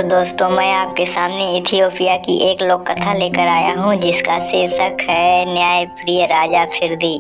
तो दोस्तों, मैं आपके सामने इथियोपिया की एक लोक कथा लेकर आया हूँ जिसका शीर्षक है न्यायप्रिय राजा फिरदी।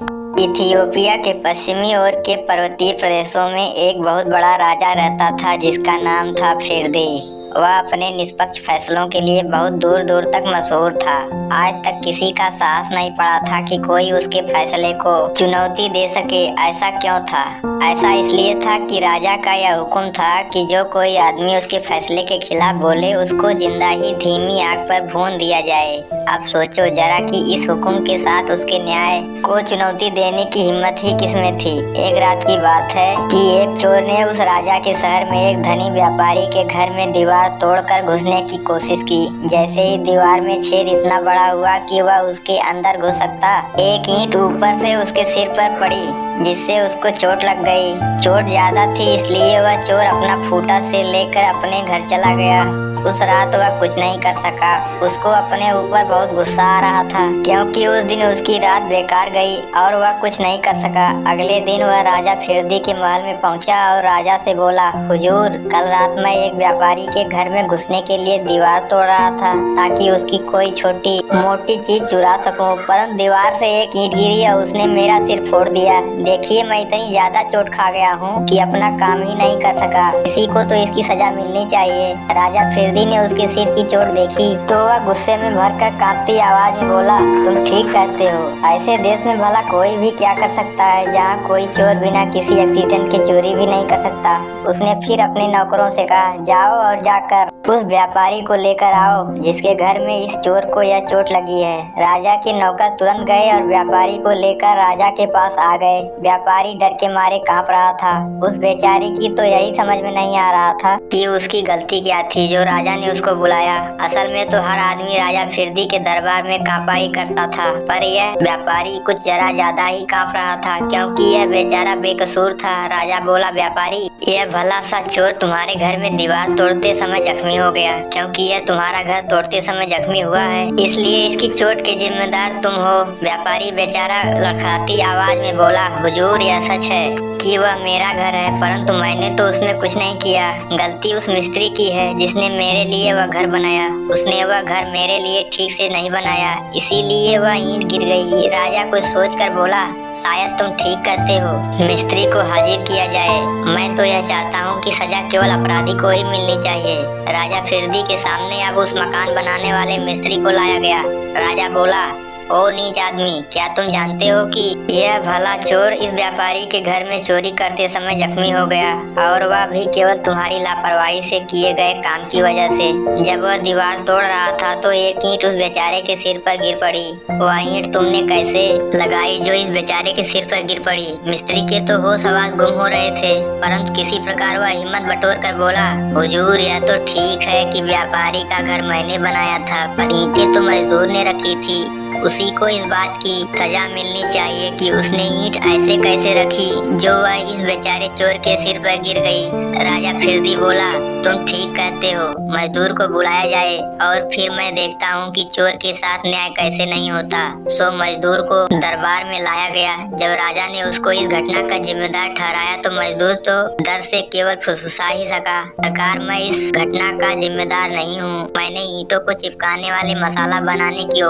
इथियोपिया के पश्चिमी ओर के पर्वतीय प्रदेशों में एक बहुत बड़ा राजा रहता था जिसका नाम था फिरदी। वह अपने निष्पक्ष फैसलों के लिए बहुत दूर दूर तक मशहूर था। आज तक किसी का साहस नहीं पड़ा था कि कोई उसके फैसले को चुनौती दे सके। ऐसा क्यों था? ऐसा इसलिए था कि राजा का यह हुक्म था कि जो कोई आदमी उसके फैसले के खिलाफ बोले उसको जिंदा ही धीमी आग पर भून दिया जाए। अब सोचो जरा कि इस हुक्म के साथ उसके न्याय को चुनौती देने की हिम्मत ही किसमें थी। एक रात की बात है कि एक चोर ने उस राजा के शहर में एक धनी व्यापारी के घर में दीवार तोड़कर घुसने की कोशिश की। जैसे ही दीवार में छेद इतना बड़ा हुआ कि वह उसके अंदर घुस सकता, एक ईंट ऊपर से उसके सिर पर पड़ी जिससे उसको चोट लग गई। चोट ज्यादा थी इसलिए वह चोर अपना फूटा सिर लेकर अपने घर चला गया। उस रात वह कुछ नहीं कर सका। उसको अपने ऊपर बहुत गुस्सा आ रहा था क्योंकि उस दिन उसकी रात बेकार गई और वह कुछ नहीं कर सका। अगले दिन वह राजा फिरदी के महल में पहुंचा और राजा से बोला, हुजूर, कल रात मैं एक व्यापारी के घर में घुसने के लिए दीवार तोड़ रहा था ताकि उसकी कोई छोटी मोटी चीज चुरा सकूं, परंतु दीवार से एक ईंट गिरी और उसने मेरा सिर फोड़ दिया। देखिए, मैं इतनी ज्यादा चोट खा गया हूँ कि अपना काम ही नहीं कर सका। इसी को तो इसकी सजा मिलनी चाहिए। राजा फिरदी ने उसके सिर की चोट देखी तो वह गुस्से में भरकर कांपती आवाज में बोला, तुम ठीक कहते हो। ऐसे देश में भला कोई भी क्या कर सकता है जहाँ कोई चोर बिना किसी एक्सीडेंट के चोरी भी नहीं कर सकता। उसने फिर अपने नौकरों से कहा, जाओ और जाकर उस व्यापारी को लेकर आओ जिसके घर में इस चोर को यह चोट लगी है। राजा के नौकर तुरंत गए और व्यापारी को लेकर राजा के पास आ गए। व्यापारी डर के मारे कांप रहा था। उस बेचारी की तो यही समझ में नहीं आ रहा था कि उसकी गलती क्या थी जो राजा ने उसको बुलाया। असल में तो हर आदमी राजा फिरदी के दरबार में कांपा ही करता था, पर यह व्यापारी कुछ जरा ज्यादा ही कांप रहा था क्योंकि यह बेचारा बेकसूर था। राजा बोला, व्यापारी, यह भला सा चोर तुम्हारे घर में दीवार तोड़ते समय जख्मी हो गया। क्योंकि यह तुम्हारा घर तोड़ते समय जख्मी हुआ है इसलिए इसकी चोट के जिम्मेदार तुम हो। व्यापारी बेचारा लड़खड़ाती आवाज में बोला, हुजूर, यह सच है कि वह मेरा घर है, परंतु मैंने तो उसमें कुछ नहीं किया। गलती उस मिस्त्री की है जिसने मेरे लिए वह घर बनाया। उसने वह घर मेरे लिए ठीक से नहीं बनाया, इसीलिए वह ईंट गिर गई। राजा कुछ सोचकर बोला, शायद तुम ठीक कहते हो, मिस्त्री को हाजिर किया जाए। मैं तो यह चाहता हूँ कि सजा केवल अपराधी को ही मिलनी चाहिए। राजा फिरदी के सामने अब उस मकान बनाने वाले मिस्त्री को लाया गया। राजा बोला, ओ नीच आदमी, क्या तुम जानते हो कि यह भला चोर इस व्यापारी के घर में चोरी करते समय जख्मी हो गया, और वह भी केवल तुम्हारी लापरवाही से किए गए काम की वजह से। जब वह दीवार तोड़ रहा था तो एक ईंट उस बेचारे के सिर पर गिर पड़ी। वह ईंट तुमने कैसे लगाई जो इस बेचारे के सिर पर गिर पड़ी? मिस्त्री के तो होश हवास गुम हो रहे थे, परंतु किसी प्रकार वह हिम्मत बटोर कर बोला, हुजूर, यह तो ठीक है कि व्यापारी का घर मैंने बनाया था, पर ईंटें तो मजदूर ने रखी थी। उसी को इस बात की सजा मिलनी चाहिए कि उसने ईंट ऐसे कैसे रखी जो वह इस बेचारे चोर के सिर पर गिर गई। राजा फिरदी बोला, तुम ठीक कहते हो, मजदूर को बुलाया जाए और फिर मैं देखता हूँ कि चोर के साथ न्याय कैसे नहीं होता। सो मजदूर को दरबार में लाया गया। जब राजा ने उसको इस घटना का जिम्मेदार ठहराया तो मजदूर तो डर से केवल फुसफुसा ही सका, सरकार, मैं इस घटना का जिम्मेदार नहीं हूँ। मैंने ईंटों को चिपकाने वाले मसाला बनाने की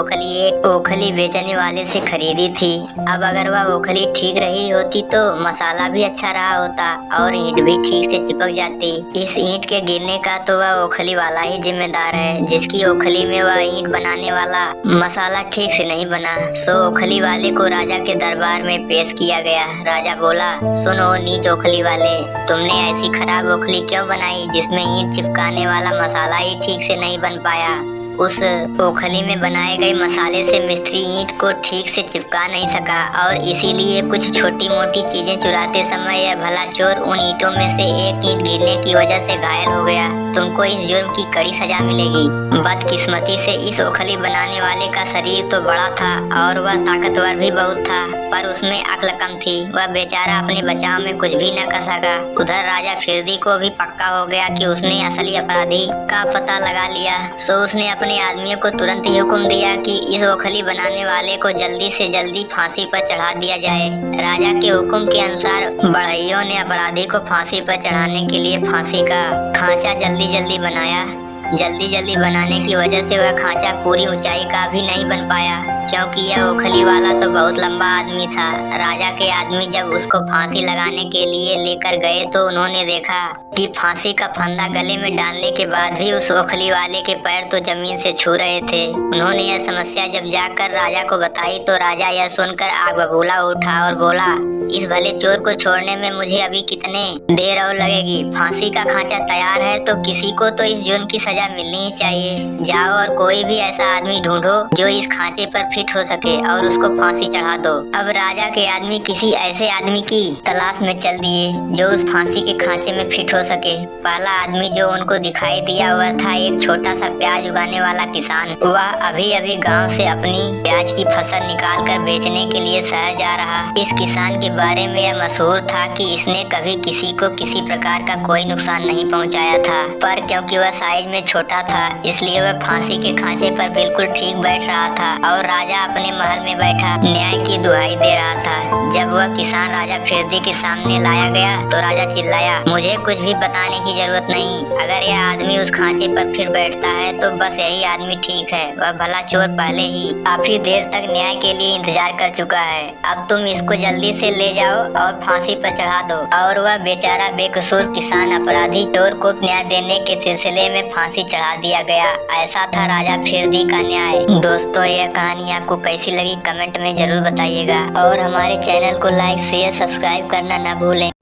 ओखली बेचने वाले से खरीदी थी। अब अगर वह ओखली ठीक रही होती तो मसाला भी अच्छा रहा होता और ईंट भी ठीक से चिपक जाती। इस ईंट के गिरने का तो वह ओखली वाला ही जिम्मेदार है जिसकी ओखली में वह ईंट बनाने वाला मसाला ठीक से नहीं बना। सो ओखली वाले को राजा के दरबार में पेश किया गया। राजा बोला, सुनो नीच ओखली वाले, तुमने ऐसी खराब ओखली क्यों बनाई जिसमें ईंट चिपकाने वाला मसाला ही ठीक से नहीं बन पाया? उस ओखली में बनाए गए मसाले से मिस्त्री ईंट को ठीक से चिपका नहीं सका और इसीलिए कुछ छोटी मोटी चीजें चुराते समय यह भला चोर उन ईंटों में से एक ईंट गिरने की वजह से घायल हो गया। तुमको इस जुर्म की कड़ी सजा मिलेगी। बदकिस्मती से इस ओखली बनाने वाले का शरीर तो बड़ा था और वह ताकतवर भी बहुत था, पर उसमें अक्ल कम थी। वह बेचारा अपने बचाव में कुछ भी न कर सका। उधर राजा फिरदी को भी पक्का हो गया कि उसने असली अपराधी का पता लगा लिया। सो उसने अपने आदमियों को तुरंत ही हुक्म दिया कि इस ओखली बनाने वाले को जल्दी से जल्दी फांसी पर चढ़ा दिया जाए। राजा के हुक्म के अनुसार बढ़इयों ने अपराधी को फांसी पर चढ़ाने के लिए फांसी का खांचा जल्दी जल्दी बनाया। जल्दी जल्दी बनाने की वजह से वह खांचा पूरी ऊंचाई का भी नहीं बन पाया, क्योंकि यह ओखली वाला तो बहुत लंबा आदमी था। राजा के आदमी जब उसको फांसी लगाने के लिए लेकर गए तो उन्होंने देखा कि फांसी का फंदा गले में डालने के बाद भी उस ओखली वाले के पैर तो जमीन से छू रहे थे। उन्होंने यह समस्या जब जाकर राजा को बताई तो राजा यह सुनकर आग बबूला उठा और बोला, इस भले चोर को छोड़ने में मुझे अभी कितने देर और लगेगी। फांसी का खांचा तैयार है तो किसी को तो इस जुर्म की सजा मिलनी ही चाहिए। जाओ और कोई भी ऐसा आदमी ढूंढो जो इस खांचे पर फिट हो सके और उसको फांसी चढ़ा दो। अब राजा के आदमी किसी ऐसे आदमी की तलाश में चल दिए जो उस फांसी के खांचे में फिट हो सके। पहला आदमी जो उनको दिखाई दिया वह था एक छोटा सा प्याज उगाने वाला किसान। वह अभी अभी गाँव से अपनी प्याज की फसल निकाल कर बेचने के लिए शहर जा रहा। इस किसान के बारे में यह मशहूर था कि इसने कभी किसी को किसी प्रकार का कोई नुकसान नहीं पहुंचाया था, पर क्योंकि वह साइज में छोटा था इसलिए वह फांसी के खांचे पर बिल्कुल ठीक बैठ रहा था और राजा अपने महल में बैठा न्याय की दुहाई दे रहा था। जब वह किसान राजा फिरदी के सामने लाया गया तो राजा चिल्लाया, मुझे कुछ भी बताने की जरूरत नहीं। अगर यह आदमी उस खांचे पर फिर बैठता है तो बस यही आदमी ठीक है। वह भला चोर पहले ही काफी देर तक न्याय के लिए इंतजार कर चुका है। अब तुम इसको जल्दी से ले जाओ और फांसी पर चढ़ा दो। और वह बेचारा बेकसूर किसान अपराधी चोर को न्याय देने के सिलसिले में फांसी चढ़ा दिया गया। ऐसा था राजा फिरदी का न्याय। दोस्तों, यह कहानी आपको कैसी लगी कमेंट में जरूर बताइएगा और हमारे चैनल को लाइक शेयर सब्सक्राइब करना ना भूलें।